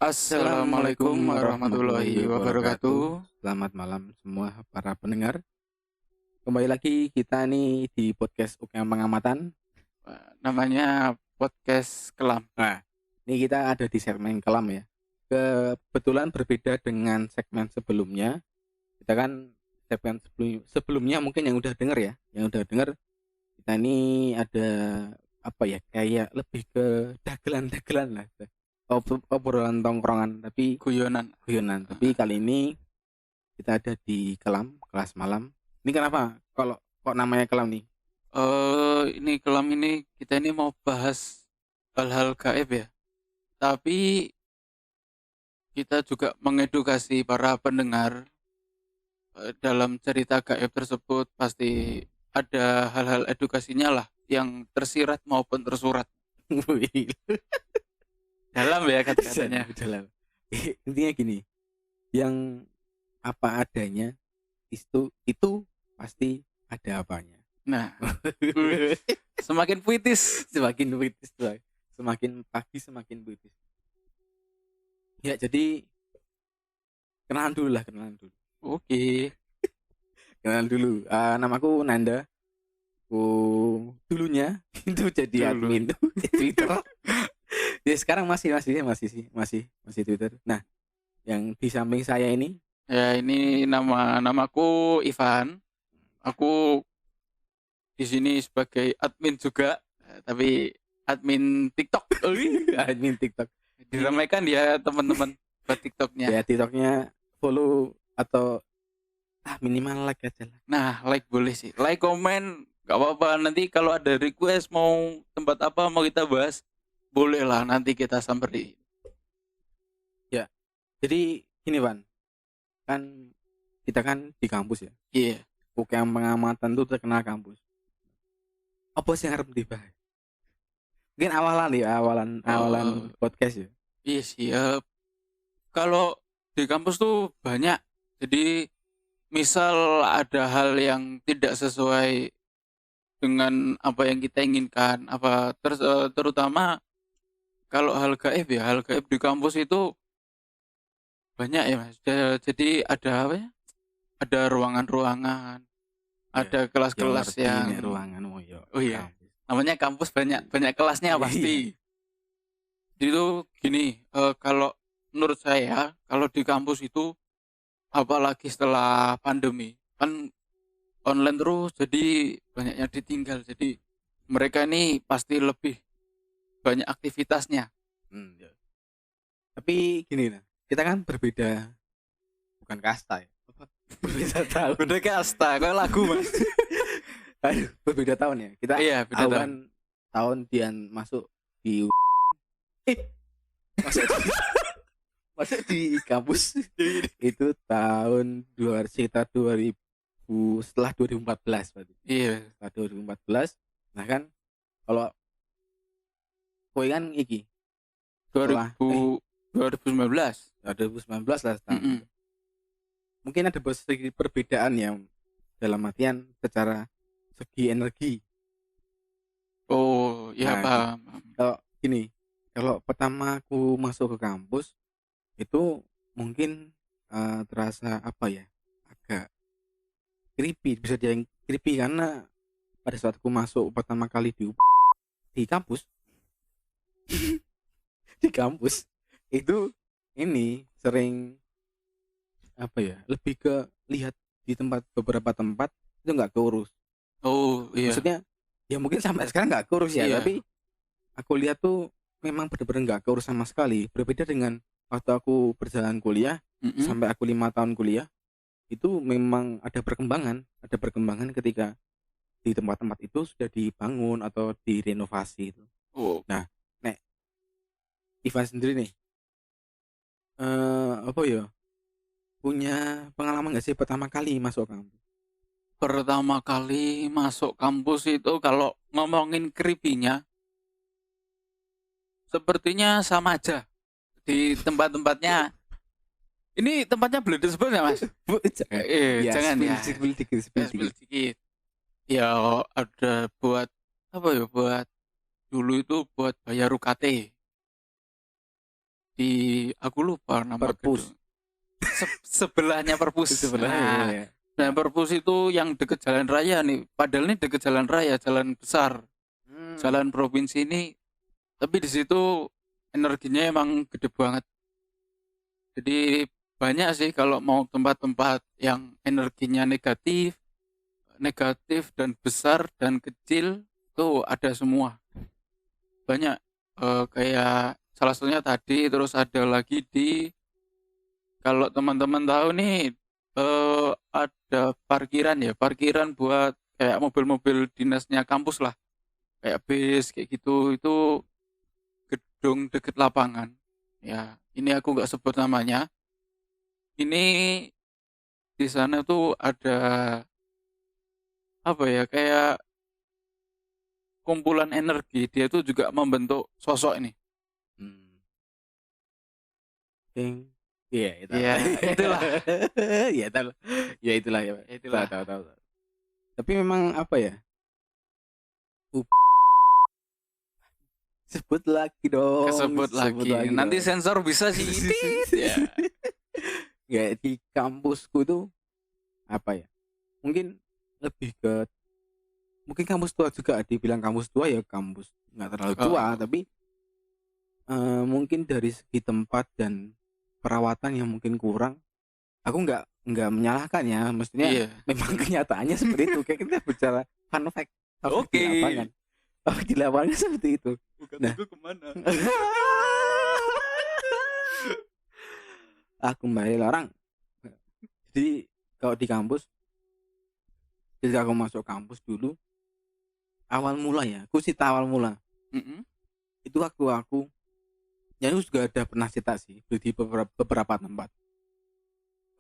Assalamualaikum warahmatullahi wabarakatuh. Selamat malam semua para pendengar. Kembali lagi kita nih di podcast UKM Pengamatan. Namanya podcast kelam. Nah, ini kita ada di segmen kelam ya. Kebetulan berbeda dengan segmen sebelumnya. Kita kan segmen sebelumnya mungkin yang udah denger ya. Yang udah denger kita ini ada apa ya, kayak lebih ke dagelan-dagelan lah. Obrolan tongkrongan tapi Guyonan. Tapi kali ini kita ada di kelam, kelas malam. Ini kenapa kok namanya kelam nih? Ini kelam ini kita ini mau bahas hal-hal gaib ya. Tapi kita juga mengedukasi para pendengar dalam cerita gaib tersebut pasti ada hal-hal edukasinya lah yang tersirat maupun tersurat. Dalam ya kata-katanya. Dalam. Intinya gini, yang apa adanya itu pasti ada apanya. Nah, semakin puitis. Semakin pagi semakin puitis. Ya, jadi kenalan dulu. Oke. Kenalan dulu. Namaku Nanda. Dulunya itu jadi admin tuh di Twitter. Ya sekarang masih Twitter. Nah, yang di samping saya ini Ya, ini namaku Ivan. Aku di sini sebagai admin juga, tapi admin TikTok. admin TikTok. Diramaikan ya teman-teman buat TikToknya. Ya, TikToknya follow atau minimal like aja lah. Nah, like boleh sih. Like, komen, gak apa-apa. Nanti kalau ada request mau tempat apa mau kita bahas, boleh lah nanti kita samperin. Ya, jadi gini Van, kan kita kan di kampus ya. Iya. UKM Pengamatan tuh terkenal kampus. Apa sih yang harus dibahas? Mungkin awalan podcast ya. Iya sih. Kalau di kampus tuh banyak. Jadi misal ada hal yang tidak sesuai dengan apa yang kita inginkan, terutama kalau hal gaib di kampus itu banyak ya Mas. Jadi ada apa ya? Ada ruangan-ruangan, ada kelas-kelas yang ruangan Oh iya. Namanya kampus banyak kelasnya pasti. Jadi itu gini, kalau menurut saya kalau di kampus itu apalagi setelah pandemi kan online terus, jadi banyak yang ditinggal. Jadi mereka ini pasti lebih banyak aktivitasnya. Ya. Tapi gini lah, kita kan berbeda, bukan kasta ya. Berbeda tahun. Beda kasta, kayak lagu Mas. Aduh, berbeda tahun ya. Kita beda tahun Dian masuk di masuk di kampus itu tahun sekitar 2000, setelah 2014 berarti. Iya. Setelah 2014. Nah kan kalau kowe kan iki 2019 lah tahun. Mungkin ada sedikit perbedaan yang dalam artian secara segi energi. Oh ya, paham. Kalau gini, kalau pertama aku masuk ke kampus itu mungkin terasa apa ya, agak creepy, bisa dia creepy karena pada saat aku masuk pertama kali di kampus di kampus itu ini sering apa ya, lebih ke lihat di beberapa tempat itu nggak keurus. Oh iya. Maksudnya ya mungkin sampai sekarang nggak keurus ya, tapi aku lihat tuh memang benar-benar nggak keurus sama sekali. Berbeda dengan waktu aku berjalan kuliah, sampai aku 5 tahun kuliah, itu memang ada perkembangan ketika di tempat-tempat itu sudah dibangun atau direnovasi itu. Nah, nek Ivan sendiri nih, apa ya, punya pengalaman nggak sih pertama kali masuk kampus? Pertama kali masuk kampus itu kalau ngomongin creepy-nya sepertinya sama aja di tempat-tempatnya. Ini tempatnya boleh disebut ya Mas? Jangan ya. Spill dikit. Ya ada buat apa ya, buat dulu itu buat bayar UKT. aku lupa nama Perpus. gedung. Sebelahnya Perpus. Sebenarnya ya. Nah, Perpus itu yang deket jalan raya nih. Padahal ini deket jalan raya, jalan besar, jalan provinsi ini. Tapi di situ energinya emang gede banget. Jadi banyak sih kalau mau tempat-tempat yang energinya negatif dan besar dan kecil tuh ada semua. Banyak kayak salah satunya tadi, terus ada lagi di, kalau teman-teman tahu nih, ada parkiran buat kayak mobil-mobil dinasnya kampus lah, kayak bis kayak gitu. Itu gedung deket lapangan ya, ini aku nggak sebut namanya. Ini di sana tuh ada apa ya, kayak kumpulan energi, dia tuh juga membentuk sosok ini. Iya, itu. Ya itulah. Ya tahu. Ya itulah ya. Itulah. Tahu. Tapi memang apa ya? Sebut lagi dong. Kesebut lagi. Nanti dong. sensor bisa sih. Tit, ya. Ya di kampusku tuh apa ya? Mungkin lebih ke, mungkin kampus tua juga, dibilang kampus tua ya kampus nggak terlalu tua, tapi mungkin dari segi tempat dan perawatan yang mungkin kurang. Aku nggak menyalahkan ya, mestinya Iya. memang kenyataannya seperti itu. Kayak kita bicara fun fact. Oke. Di lapangan. Di lapangan seperti itu. Bukan Nah. itu kemana? Aku kembali orang. Jadi kalau di kampus, ketika aku masuk kampus dulu, awal mula ya, aku cerita awal mula. Itu waktu aku, ya aku juga ada pernah cerita sih di beberapa tempat.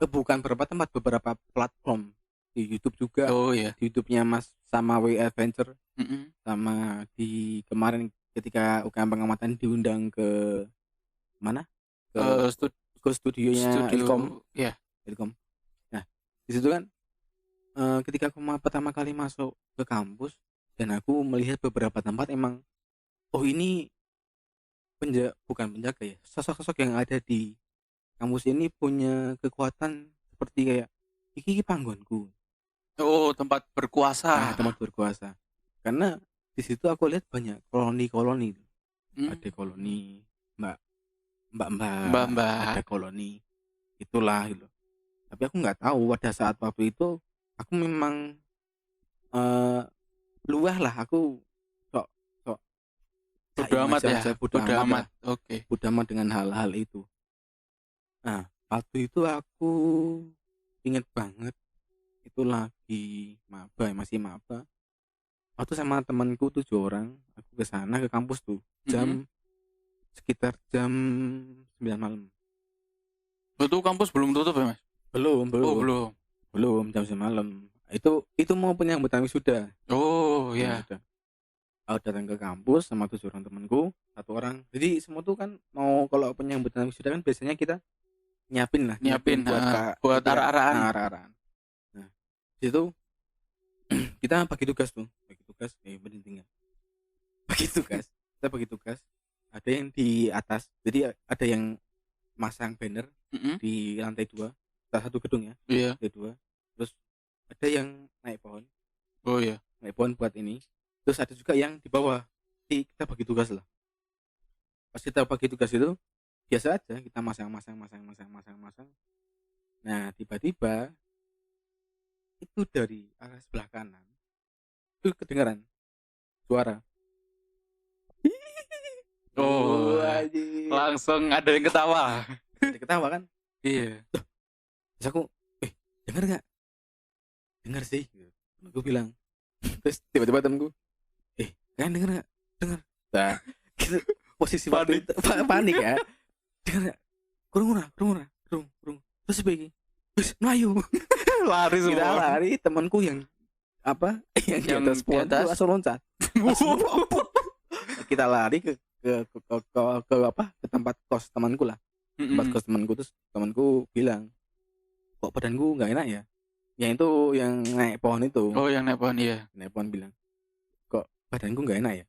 Bukan beberapa tempat, beberapa platform di YouTube juga. Oh iya. Di YouTube-nya Mas sama W Adventure. Sama di kemarin ketika UKM pengamatan diundang ke mana? Ke studionya Ilkom. Iya. Ilkom. Nah, di situ kan ketika aku pertama kali masuk ke kampus dan aku melihat beberapa tempat, emang ini bukan penjaga ya, sosok-sosok yang ada di kampus ini punya kekuatan seperti kayak iki panggonku. Oh, tempat berkuasa. Nah, tempat berkuasa. Karena di situ aku lihat banyak koloni-koloni. Ada koloni mbak, ada koloni itulah gitu. Tapi aku nggak tahu pada saat waktu itu aku memang luah lah, aku sok bodo amat ya. Bodo amat. Oke. Bodo amat dengan hal-hal itu. Nah, waktu itu aku inget banget, itu lagi masih maba. Waktu sama temanku 7 orang, aku ke sana ke kampus tuh sekitar jam 9 malam. Itu kampus belum tutup ya, Mas? Belum. Oh, Belum jam 9 malam. Itu mau penyambutan wisuda. Oh ya. Aku datang ke kampus sama 7 orang temanku, 1 orang. Jadi semua tuh kan mau, kalau penyambutan wisuda kan biasanya kita nyiapin buat arah-arahan. Nah, itu kita bagi tugas ada yang di atas, jadi ada yang masang banner di lantai 2, salah satu gedung ya. Iya. Lantai 2. Terus ada yang naik pohon. Oh iya. Naik pohon buat ini. Terus ada juga yang di bawah. Kita bagi tugas lah. Pas kita bagi tugas itu biasa aja, kita masang. Nah, tiba-tiba itu dari arah sebelah kanan itu kedengaran suara. Oh, langsung ada yang ketawa. Ada ketawa kan? Iya. Terus aku, denger nggak? Denger sih. Gue bilang. Terus tiba-tiba temenku, kalian denger nggak? Denger. Nah, gitu, posisi panik. Panik ya. Denger nggak? Kurung. Terus begini, terus Melayu. Lari semua. Kita lari, temanku yang yang di atas pohon itu langsung loncat. Kita lari ke tempat kos temanku lah. Tempat kos temanku. Terus temanku bilang, kok badanku nggak enak ya? Yang itu yang naik pohon itu. Oh, yang naik pohon, iya. Naik pohon bilang, kok badanku nggak enak ya?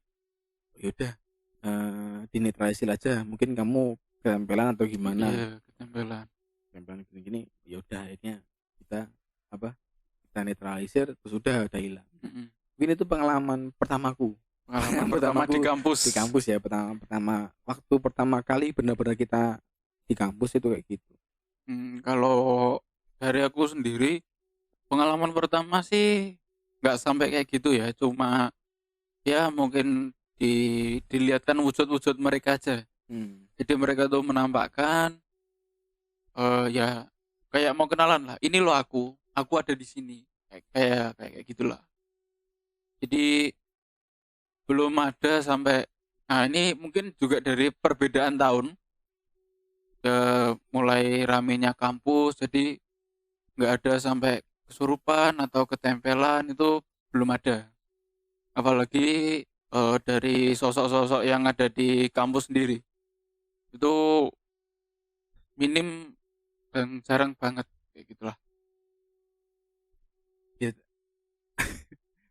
Yaudah, dinetralisir aja. Mungkin kamu ketempelan atau gimana. Iya, ketempelan. Ketempelan gini-gini, ya udah akhirnya kita apa? Kita netralisir terus udah hilang. Mm-mm. Mungkin itu pengalaman pertamaku. Pengalaman pertama di kampus. Di kampus ya, pertama waktu pertama kali benar-benar kita di kampus itu kayak gitu. Kalau dari aku sendiri, pengalaman pertama sih nggak sampai kayak gitu ya, cuma ya mungkin dilihatkan wujud-wujud mereka aja. Jadi mereka tuh menampakkan ya kayak mau kenalan lah. Ini loh aku ada di sini. Kayak gitulah. Jadi belum ada sampai, nah ini mungkin juga dari perbedaan tahun, mulai ramenya kampus, jadi nggak ada sampai kesurupan atau ketempelan, itu belum ada. Apalagi dari sosok-sosok yang ada di kampus sendiri, itu minim dan jarang banget kayak gitulah.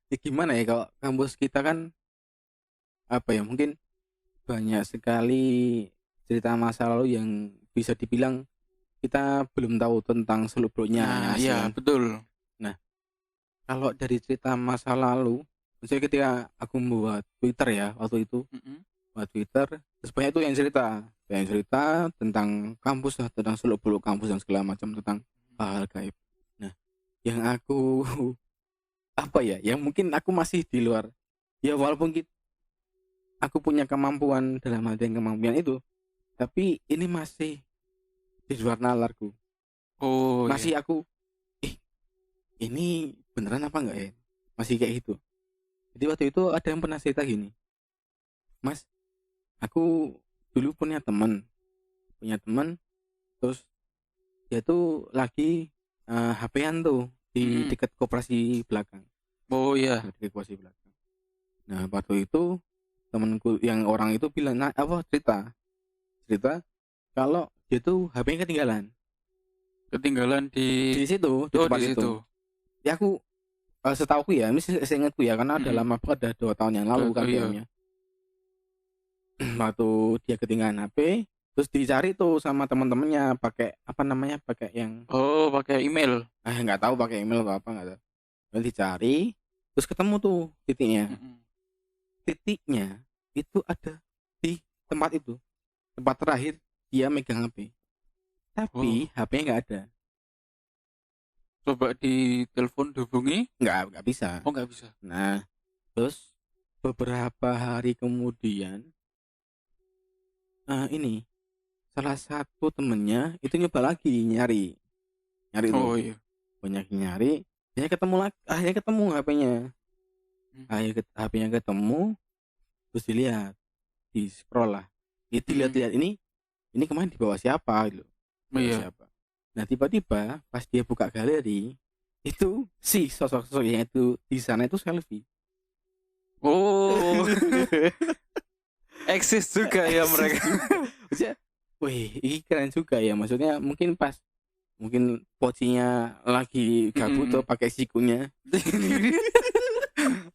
Ya gimana ya, kalau kampus kita kan apa ya, mungkin banyak sekali cerita masa lalu yang bisa dibilang kita belum tahu tentang seluk-beluknya yang Nah, asli iya kan. betul. Nah, kalau dari cerita masa lalu, misalnya ketika aku membuat Twitter ya waktu itu, Mm-mm. buat Twitter, terus banyak tuh yang cerita tentang kampus lah, tentang seluk-beluk kampus dan segala macam, tentang hal gaib. Nah, yang aku apa ya, yang mungkin aku masih di luar, ya walaupun aku punya kemampuan dalam artian kemampuan itu, tapi ini masih di luar nalarku. Oh iya. Masih aku, ini beneran apa enggak ya, masih kayak gitu. Jadi waktu itu ada yang pernah cerita gini, Mas, aku dulu punya teman, terus dia tuh lagi HP-an tuh di Mm-mm. dekat koperasi belakang. Oh iya. Di koperasi belakang. Nah, waktu itu temanku yang orang itu bilang, nah, apa cerita kalau dia tuh HP-nya Ketinggalan di situ, di oh tempat di itu. situ. Ya aku setauku ya, ini seingatku ya, karena ada Mm-mm. lama banget, ada 2 tahun yang lalu kan Oh iya. filmnya. Waktu dia ketinggalan HP, terus dicari tuh sama teman-temannya pakai apa namanya, pakai yang Oh, pakai email. nggak tahu pakai email atau apa, nggak tahu. Dan dicari, terus ketemu tuh titiknya. Mm-mm. Titiknya itu ada di tempat itu, tempat terakhir dia megang HP, tapi Oh, HP-nya nggak ada. coba ditelepon dihubungi. Nggak bisa. Oh, nggak bisa. Nah, terus beberapa hari kemudian ini salah satu temennya itu nyoba lagi nyari tuh, Oh iya. banyak nyari, akhirnya ketemu lagi, akhirnya ketemu HP-nya. Hmm. HP-nya ketemu, terus dilihat, di scroll lah, itu lihat-lihat, ini kemarin dibawa siapa gitu, Oh iya. siapa. Nah, tiba-tiba pas dia buka galeri, itu si sosok-sosok yang itu di sana itu selfie. Oh, eksis juga ya mereka. Maksudnya, wih, ini keren juga ya. Maksudnya mungkin pocinya lagi gabut Mm-mm. tuh pakai sikunya.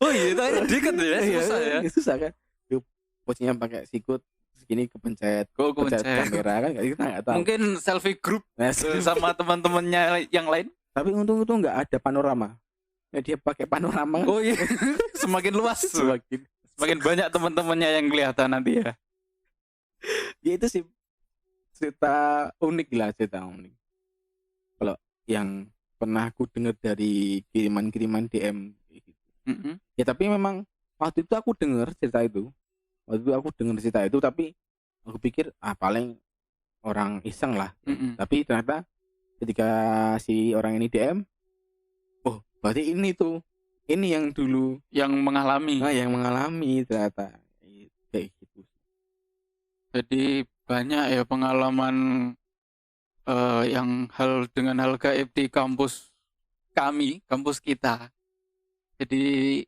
Oh iya, itu dikit ya, susah ya. Susah kan. Yuk, pocinya pakai sikut, segini kepencet, Kok pencet kunci. kamera kan, kita nggak tahu. Mungkin selfie group Nah, sama teman-temannya yang lain. tapi untung itu nggak ada panorama. Ya, dia pakai panorama. Oh iya, semakin luas. Semakin banyak teman-temannya yang kelihatan nanti ya. Ya itu sih cerita unik lah, cerita unik. Kalau yang pernah aku dengar dari kiriman-kiriman DM gitu. Mm-mm. Ya tapi memang waktu itu aku dengar cerita itu. Tapi aku pikir paling orang iseng lah. Mm-mm. Tapi ternyata ketika si orang ini DM, oh berarti ini yang dulu Yang mengalami. yang mengalami ternyata kayak gitu. Jadi banyak ya pengalaman yang dengan hal gaib di kampus kampus kita. Jadi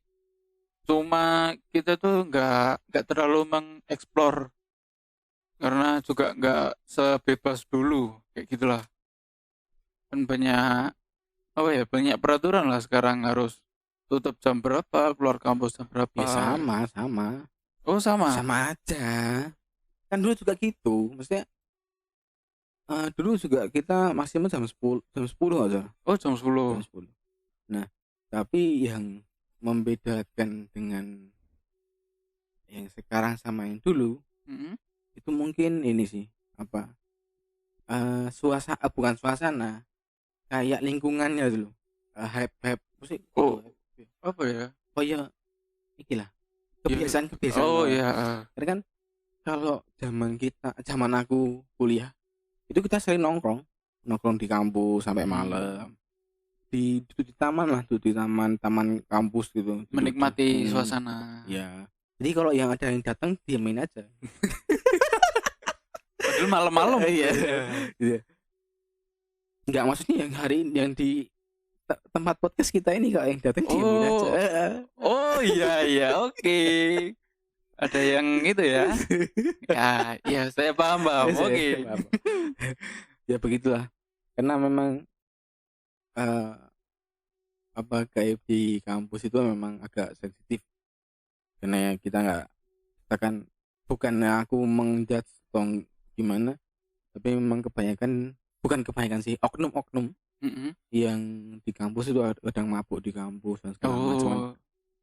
cuma kita tuh nggak terlalu mengeksplor karena juga nggak sebebas dulu kayak gitulah. Kan banyak peraturan lah sekarang, harus tutup jam berapa, keluar kampus jam berapa. Ya sama Oh sama. aja. Kan dulu juga gitu. Maksudnya Dulu juga kita maksimum jam 10 nggak salah, Oh, jam jam 10. 10. Nah, tapi yang membedakan dengan yang sekarang sama yang dulu, Mhm. itu mungkin ini sih, apa, bukan suasana, kayak lingkungannya dulu, hype-hype apa sih itu, Oh, apa ya? kayak ikilah, Ya, kebiasaan-kebiasaan oh lah. ya, Karena kan kalau zaman aku kuliah, itu kita sering nongkrong, nongkrong di kampus sampai malam. Duduk di taman lah, duduk di taman kampus gitu, duduk di menikmati suasana. ya. Jadi kalau yang ada yang datang diamin aja. Padahal malam-malam. Iya. Iya. Iya. Enggak, maksudnya yang hari ini yang di tempat podcast kita ini kalau yang datang diamin aja. Oh, oh iya iya, oke. Ada yang itu ya. Ya, ya saya paham, paham. Oke. Apa. Ya begitulah. Karena memang eh, apa kayak di kampus itu memang agak sensitif, karena ya kita kan bukannya aku menjudge atau gimana, tapi memang bukan kebanyakan sih, oknum-oknum Mm-mm. yang di kampus itu kadang mabuk di kampus dan segala macam, Oh,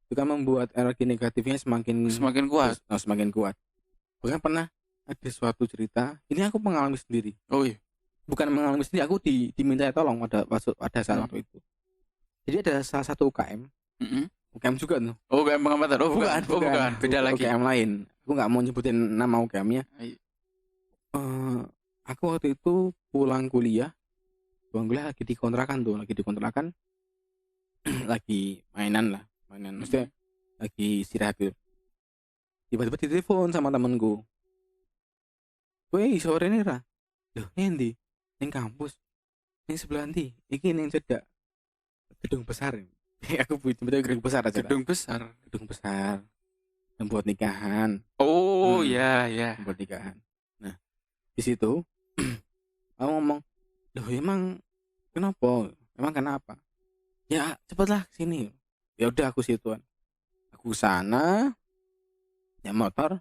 itu kan membuat energi negatifnya semakin kuat. semakin kuat. Bahkan pernah ada suatu cerita, ini aku mengalami sendiri, Oh iya. bukan mengalami sendiri, aku diminta tolong pada saat Hmm. waktu itu. Jadi ada salah satu Mm-mm. UKM juga tuh. Oh, kayak pengamatan. Oh, bukan. Bukan, Oh, bukan. Beda lagi. UKM lain. Aku nggak mau nyebutin nama UKM-nya. Ayo. Aku waktu itu pulang kuliah lagi di kontrakan tuh, lagi mainan, maksudnya Mm-mm. lagi istirahat gitu. Tiba-tiba ditelepon sama temenku. Weh, sore ini ra. Loh, ini di kampus. Ini sebelah nanti. Iki yang cedak gedung besar. Aku betul gedung besar aja lah. Gedung besar. Gedung besar yang buat nikahan. Oh, Hmm, ya, ya. yang buat nikahan. Nah, di situ aku ngomong, loh emang kenapa, ya cepatlah sini. Ya udah, aku situan, aku sana ya motor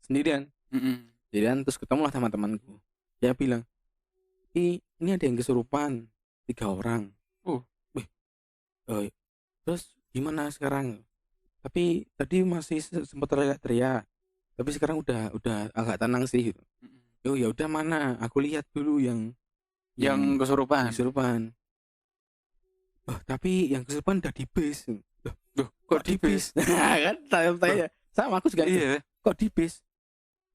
sendirian. Mm-mm. Terus ketemulah sama temanku, dia bilang, ini ada yang kesurupan 3 orang. Oh, Wih, eh, terus gimana sekarang? Tapi tadi masih sempat teriak-teriak, tapi sekarang udah agak tenang sih gitu. mm-mm. Oh ya udah, mana aku lihat dulu Yang yang kesurupan. kesurupan. Oh, tapi yang kesurupan udah di bis. Loh, Duh, kok kok di di bis? bis? Kan tanya sama aku juga gitu. Iya. Kok di bis?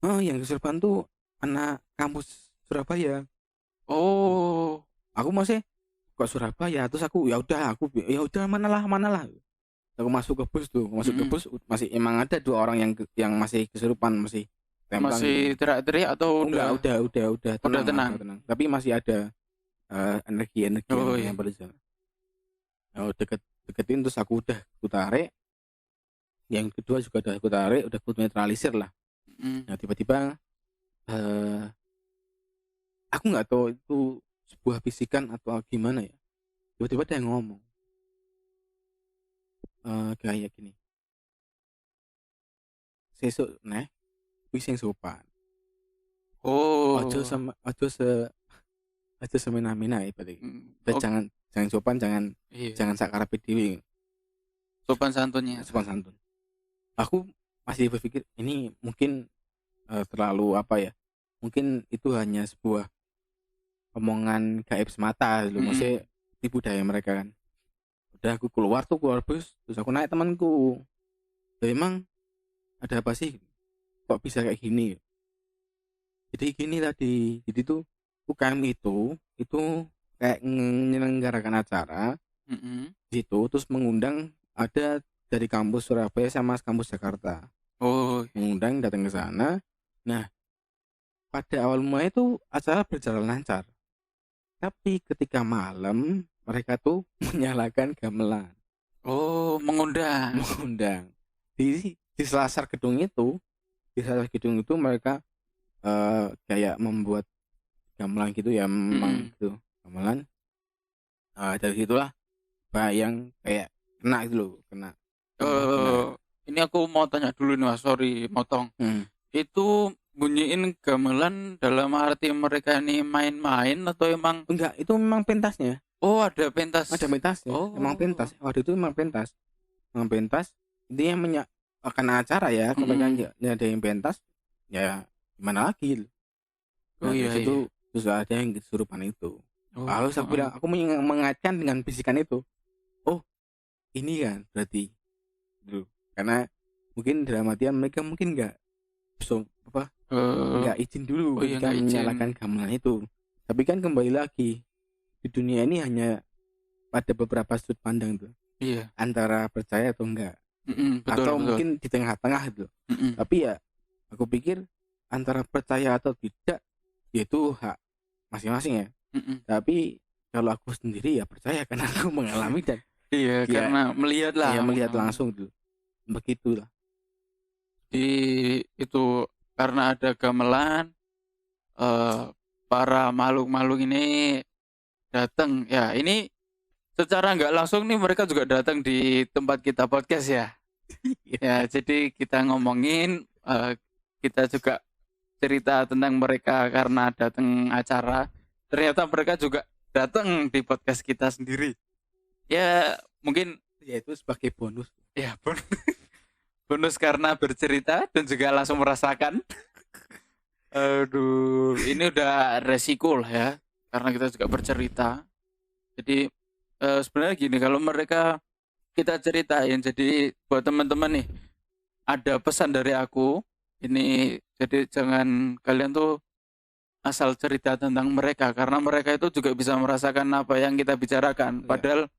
Oh, yang kesurupan tuh anak kampus Surabaya. Oh, Aku masih, kok Surabaya? Terus aku ya udah, manalah. Aku masuk ke bus tuh, mm-mm. masih emang ada 2 orang yang masih kesurupan, masih templang gitu. Masih teriak-teriak atau Oh enggak, udah udah udah tenang lah, tenang? udah tenang. Tapi masih ada energi Oh yang iya. berjalan. Oh, deketin, terus aku tarik, yang kedua juga udah aku tarik, udah aku netralisir lah. Mm. Nah, tiba-tiba eh, aku nggak tahu itu sebuah bisikan atau gimana ya, tiba-tiba ada yang ngomong kayak gini, sesuk neh wis sing sopan, ojo Oh. sama ojo semena-mena ya berarti. Mm. Dan Oh, jangan sopan, iya. jangan sakarepe dhewe, Sopan santunnya. sopan santun. Aku masih berpikir ini mungkin terlalu apa ya, mungkin itu hanya sebuah omongan gaib semata gitu, Mm-mm. maksudnya tipu daya mereka kan. Udah, aku keluar bus, terus aku naik temanku. Ya emang ada apa sih, kok bisa kayak gini? Jadi gini tadi, jadi tuh UKM itu kayak menyelenggarakan acara Mm-mm. di situ, terus mengundang, ada dari kampus Surabaya sama kampus Jakarta, Oh, mengundang datang ke sana. Nah, pada awal mulai itu acara berjalan lancar, tapi ketika malam mereka tuh menyalakan gamelan, oh, mengundang. mengundang di selasar gedung itu. Di selasar gedung itu mereka kayak membuat gamelan gitu ya, memang Mm-mm. gitu gamelan. Dari situlah bayang kayak kena gitu loh, kena. Ini aku mau tanya dulu nih Mas, sorry motong. Hmm. Itu bunyiin gamelan dalam arti mereka ini main-main atau emang Enggak, itu memang pentasnya. oh ada pentas. Ada pentasnya, emang pentas. Oh. Waktu itu memang pentas. Memang pentas. Intinya akan acara ya, ketika ada yang pentas, ya gimana lagi. Oh Nah, di iya, situ iya. terus ada yang kesurupan itu. Oh, Lalu aku bilang, aku mengaitkan dengan bisikan itu. Oh, ini kan berarti dulu. Karena mungkin dalam artian mereka mungkin nggak nggak izin dulu oh iya, ketika nggak izin. menyalakan gamelan itu. Tapi kan kembali lagi, di dunia ini hanya pada beberapa sudut pandang tuh. Iya. Antara percaya atau enggak. Betul, Atau betul. mungkin di tengah-tengah itu. Tapi ya aku pikir antara percaya atau tidak yaitu hak masing-masing ya. Tapi kalau aku sendiri ya percaya karena aku mengalami dan iya, ya, karena melihat lah. ya melihat langsung tuh. Begitulah. Di itu karena ada gamelan para makhluk-makhluk ini datang ya. Ini secara nggak langsung nih mereka juga datang di tempat kita podcast ya. Ya, jadi kita ngomongin kita juga cerita tentang mereka karena datang acara. Ternyata mereka juga datang di podcast kita sendiri. Ya, mungkin Ya itu sebagai bonus. ya bonus karena bercerita dan juga langsung merasakan. Aduh, ini udah resiko lah ya, karena kita juga bercerita. Jadi sebenarnya gini, kalau mereka kita ceritain, jadi buat teman-teman nih, ada pesan dari aku. Ini jadi jangan kalian tuh asal cerita tentang mereka, karena mereka itu juga bisa merasakan apa yang kita bicarakan. Padahal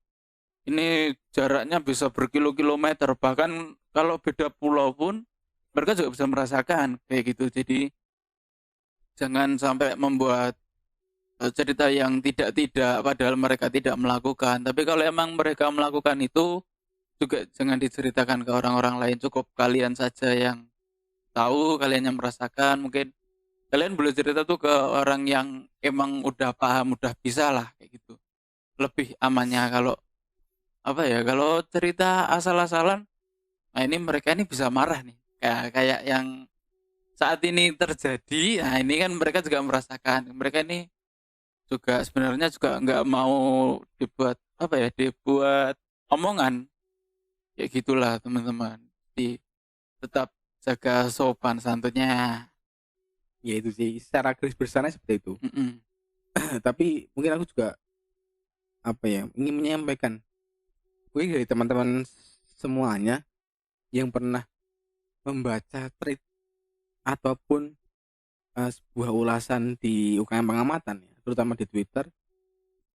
ini jaraknya bisa berkilo-kilometer, bahkan kalau beda pulau pun mereka juga bisa merasakan kayak gitu. Jadi jangan sampai membuat cerita yang tidak padahal mereka tidak melakukan. Tapi kalau emang mereka melakukan itu juga jangan diceritakan ke orang-orang lain, cukup kalian saja yang tahu, kalian yang merasakan. Mungkin kalian boleh cerita tuh ke orang yang emang udah paham, udah bisa lah kayak gitu. Lebih amannya kalau apa ya, kalau cerita asal-asalan, nah ini mereka ini bisa marah nih. Kayak yang saat ini terjadi, nah ini kan mereka juga merasakan. Mereka ini juga sebenarnya juga nggak mau dibuat apa ya, dibuat omongan. Ya gitulah teman-teman. Jadi tetap jaga sopan santunnya. Ya itu sih secara garis besarnya seperti itu. Tapi mungkin aku juga apa ya ingin menyampaikan mungkin dari teman-teman semuanya yang pernah membaca thread ataupun sebuah ulasan di UKM pengamatan ya, terutama di Twitter,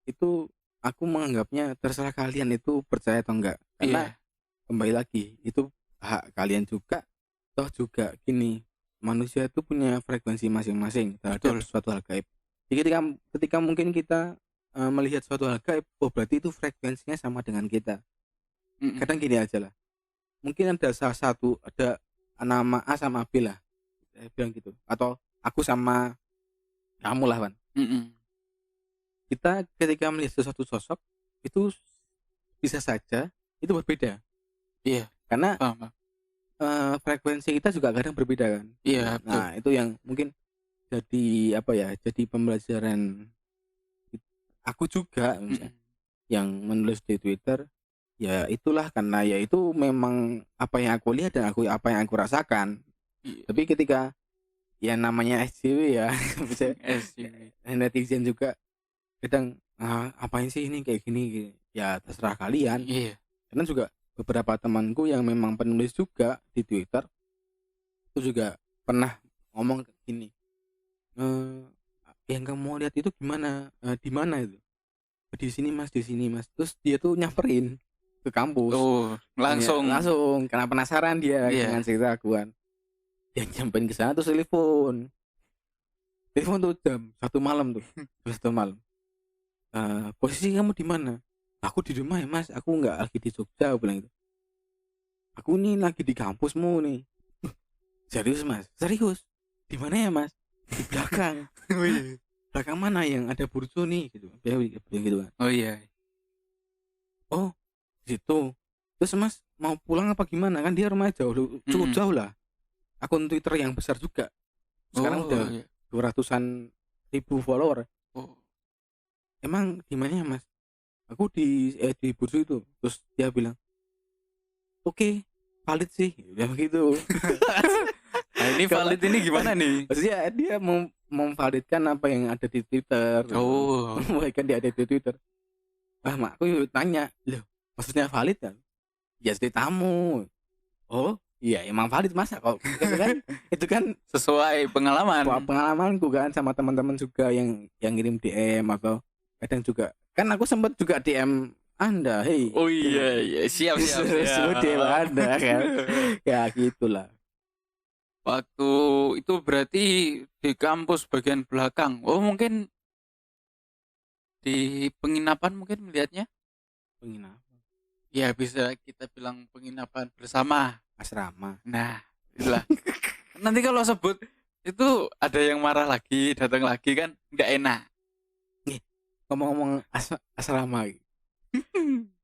itu aku menganggapnya terserah kalian itu percaya atau enggak, karena kembali lagi itu hak kalian juga. Toh juga gini, manusia itu punya frekuensi masing-masing terhadap suatu hal gaib. Jadi ketika mungkin kita melihat suatu hal gaib, oh berarti itu frekuensinya sama dengan kita. Kadang gini aja lah, mungkin ada ada nama A sama B lah, saya bilang gitu, atau aku sama kamu lah Wan. Kita ketika melihat sesuatu sosok itu bisa saja itu berbeda. Iya, karena frekuensi kita juga kadang berbeda kan. Iya, nah itu yang mungkin jadi apa ya, jadi pembelajaran aku juga misalnya, yang menulis di Twitter. Ya itulah, karena ya itu memang apa yang aku lihat dan apa yang aku rasakan. Tapi ketika ya namanya SJW ya bisa netizen juga kadang apain sih ini kayak gini, ya terserah kalian. Karena juga beberapa temanku yang memang penulis juga di Twitter itu juga pernah ngomong gini, yang kamu lihat itu gimana, di mana itu, di sini mas, di sini mas. Terus dia tuh nyamperin ke kampus. Langsung karena penasaran dia dengan cerita aku kan. Dia nyamperin ke sana terus telepon tuh jam 1 malam tuh. Jam 1 malam. Posisi kamu di mana? Aku di rumah ya mas, aku nggak lagi di Jogja, aku bilang gitu. Aku nih lagi di kampusmu nih. Serius mas? Serius? Di mana ya mas? Di belakang. Belakang mana yang ada burjo nih gitu. Dia bilang gitu kan. Oh situ. Terus mas mau pulang apa gimana? Kan dia rumahnya jauh, cukup jauh lah. Akun Twitter yang besar juga. Sekarang udah iya. 200-an ribu follower. Oh. Emang gimana ya Mas? Aku di Bursu itu. Terus dia bilang, oke, valid sih. Ya begitu. Nah, ini valid ini gimana nih? Maksudnya dia memvalidkan apa yang ada di Twitter. Oh. Membaikkan dia ada di Twitter. Mak aku tanya, loh maksudnya valid kan? Ya ceritamu. Oh iya emang valid masa kok itu kan Sesuai pengalaman. pengalamanku kan sama teman-teman juga yang ngirim DM atau kadang juga kan aku sempat juga DM Anda, hei. Oh iya, siap. DM Anda kan. Ya gitulah. Waktu itu berarti di kampus bagian belakang. Oh mungkin di penginapan mungkin melihatnya. Penginapan. Ya bisa kita bilang penginapan bersama. Asrama. Nah, itulah. Nanti kalau sebut itu ada yang marah lagi, datang lagi kan nggak enak. Ngomong-ngomong asrama.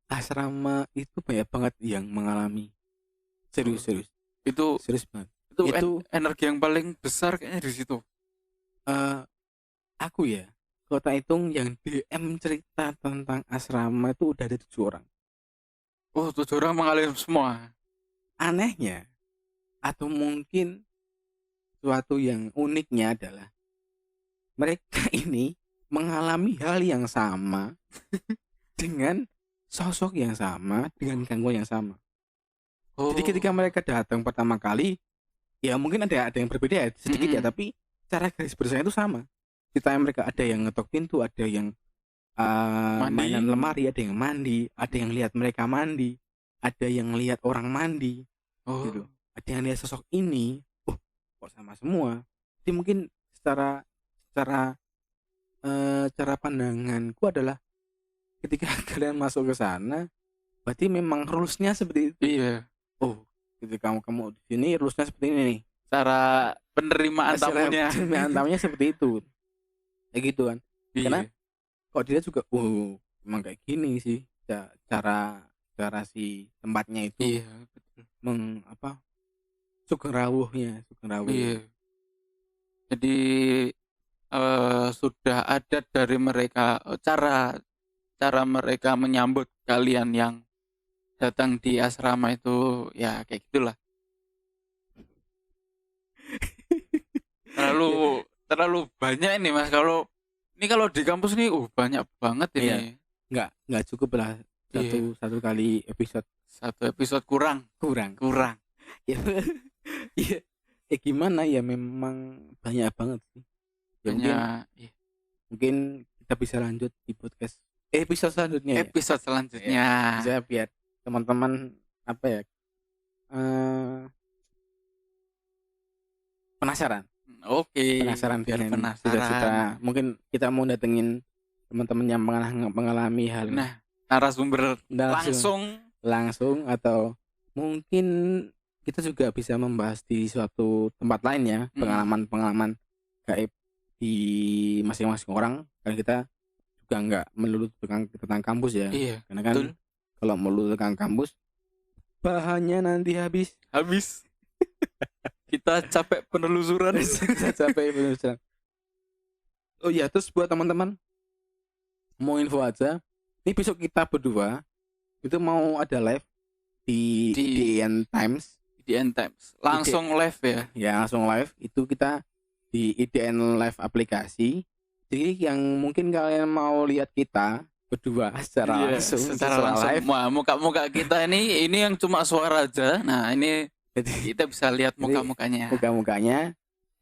Asrama itu banyak banget yang mengalami. Serius. Itu Serius banget. itu energi yang paling besar kayaknya di situ. Aku ya, kalau tak hitung yang DM cerita tentang asrama itu udah ada 7 orang. Oh, 7 orang mengalami semua. Anehnya, atau mungkin suatu yang uniknya adalah mereka ini mengalami hal yang sama dengan sosok yang sama, dengan gangguan yang sama. Oh. Jadi ketika mereka datang pertama kali, ya mungkin ada yang berbeda ya, sedikit ya, tapi cara garis besarnya itu sama. Ceritanya mereka ada yang ngetok pintu, ada yang mainan lemari, ada yang mandi, ada yang lihat mereka mandi, ada yang lihat orang mandi, gitu. Ada yang lihat sosok ini, kok sama semua. Jadi mungkin secara cara pandanganku adalah ketika kalian masuk ke sana, berarti memang rulesnya seperti itu. Iya. Oh, ketika kamu di sini rulesnya seperti ini nih. Cara penerimaan tamunya. Penerimaan tamunya seperti itu. Kayak gitu kan. Iya. Karena kok dia juga memang kayak gini sih cara si tempatnya itu. Iya, betul. Sugeng rawuhnya. Iya. Jadi sudah ada dari mereka cara mereka menyambut kalian yang datang di asrama itu ya kayak gitulah. Terlalu banyak ini Mas. Kalau di kampus nih banyak banget ini. Iya. Nggak cukup lah satu kali episode. Satu episode kurang. Ya, ya gimana ya, memang banyak banget sih. Ya, mungkin kita bisa lanjut di podcast episode selanjutnya. Ya. Bisa biar teman-teman penasaran. Oke. Penasaran dengan cita-cita. Mungkin kita mau datengin teman-teman yang mengalami hal. Nah, narasumber langsung atau mungkin kita juga bisa membahas di suatu tempat lain ya, pengalaman gaib di masing-masing orang. Karena kita juga nggak melulu tentang kampus ya. Iya. Karena kan kalau melulu tentang kampus bahannya nanti habis. Kita capek penelusuran. Oh iya, terus buat teman-teman mau info aja, ini besok kita berdua itu mau ada live di IDN Times. Langsung live ya? Ya langsung live. Itu kita di IDN Live aplikasi. Jadi yang mungkin kalian mau lihat kita berdua secara langsung live. Wah, muka-muka kita ini yang cuma suara aja. Nah ini kita bisa lihat muka-mukanya.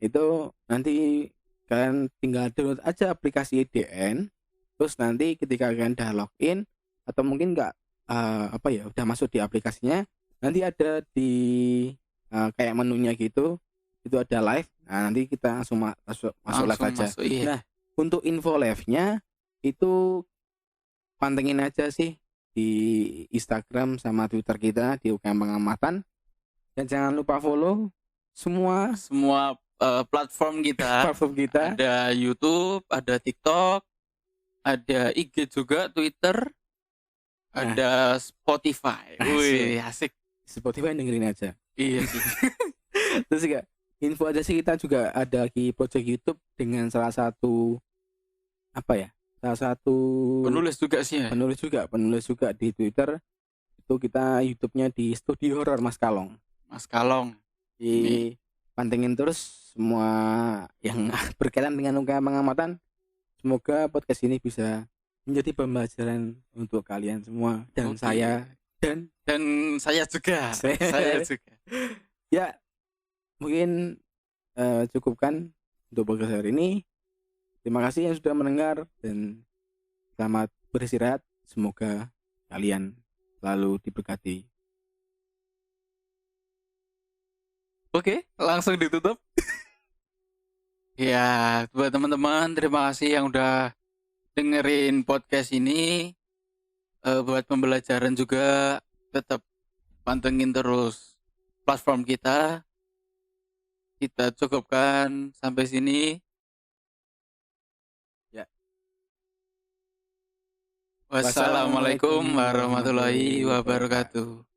Itu nanti kalian tinggal download aja aplikasi IDN. Terus nanti ketika kalian udah login atau mungkin udah masuk di aplikasinya, nanti ada di kayak menunya gitu, itu ada live. Nah nanti kita langsung masuk live aja. Iya. Nah untuk info live-nya itu pantengin aja sih di Instagram sama Twitter kita di UKM Pengamatan. Dan jangan lupa follow semua platform kita. Ada YouTube, ada TikTok, ada IG juga, Twitter, ada Spotify. Wih, asik. Spotify dengerin aja. Iya sih. Terus juga info aja sih, kita juga ada lagi project YouTube dengan salah satu salah satu Penulis juga sih ya. penulis juga di Twitter. Itu kita YouTube-nya di Studio Horor Mas Kalong. Mas Kalong. Ini Pantengin terus semua yang berkaitan dengan pengamatan. Semoga podcast ini bisa menjadi pembelajaran untuk kalian semua dan Oke. saya dan saya juga. Saya juga. Ya, mungkin cukupkan untuk podcast hari ini. Terima kasih yang sudah mendengar dan selamat beristirahat. Semoga kalian selalu diberkati. Oke, langsung ditutup. Ya, buat teman-teman, terima kasih yang udah dengerin podcast ini. Buat pembelajaran juga, tetap pantengin terus platform kita. Kita cukupkan sampai sini. Ya. Wassalamualaikum warahmatullahi wabarakatuh.